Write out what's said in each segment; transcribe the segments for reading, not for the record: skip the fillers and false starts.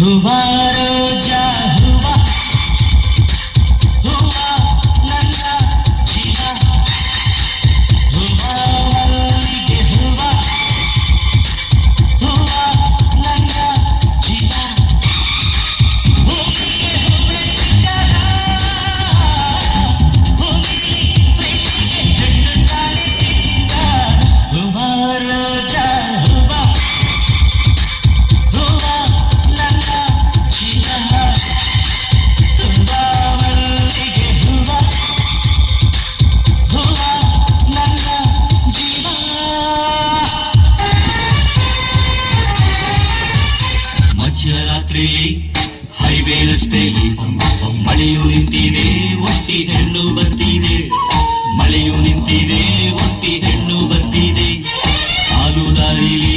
हुआ रोजा हुआ हुआ ನನ್ನ ಜೀವ हुआ ಮಲ್ಲಿಗೆ हुआ हुआ ನನ್ನ ಜೀವ ಭೂಮಿಗೆ ಹೂವೆ ಸಿಕ್ಕರ ಭೂಮಿಲಿ ಪ್ರೀತಿಗೆ ಹೆಣ್ಣು ತಾಳಿ ಸಿಕ್ಕ हुआ रोजा हुआ हुआ ನನ್ನ ಜೀವ हुआ ಮಲ್ಲಿಗೆ हुआ हुआ ನನ್ನ ಜೀವ ಮಧ್ಯರಾತ್ರಿಯಲ್ಲಿ ಹೈವೇ ರಸ್ತೆಯಲ್ಲಿ ಮಳೆಯು ನಿಂತಿದೆ ಒಟ್ಟಿ ಹೆಣ್ಣು ಬರ್ತಿದೆ ಮಳೆಯು ನಿಂತಿದೆ ಒಟ್ಟಿ ಹೆಣ್ಣು ಬರ್ತಿದೆ ಹಾಲು ದಾರಿಲಿ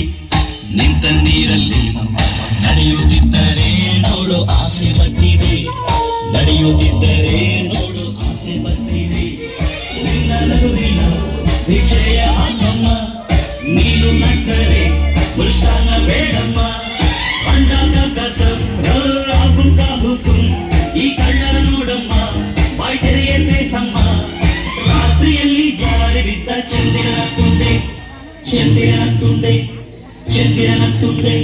ನಿಂತ ನೀರಲ್ಲಿ ನಡೆಯುತ್ತಿದ್ದರೆ ನೋಡು ಆಸೆ ಬರ್ತಿದೆ ನಡೆಯುತ್ತಿದ್ದರೆ ನೋಡು ಆಸೆ ಬರ್ತಿದೆ ನಿನ್ನ ನಗುವಿನ ವಿಷಯ ಆಗಮ್ಮ ನೀನು ನಕ್ಕರೆ ಮುಷ್ಟಾನ ಬೇಡಮ್ಮ ಅಂದಾಗ ಕಸಂ ಆಗುಂಕ ಹುಕುಂ ಈ ಕಳ್ಳರ ನೋಡಮ್ಮ ಬಾಯ್ ತೆರೆಯ ಸೇಸಮ್ಮ ರಾತ್ರಿಯಲ್ಲಿ ಜಾರಿ ಬಿದ್ದ ಚಂದಿರನ ತುಂಡೆ ಚಂದಿರನ ತುಂಡೆ ಚಂದಿರನ ತುಂಡೆ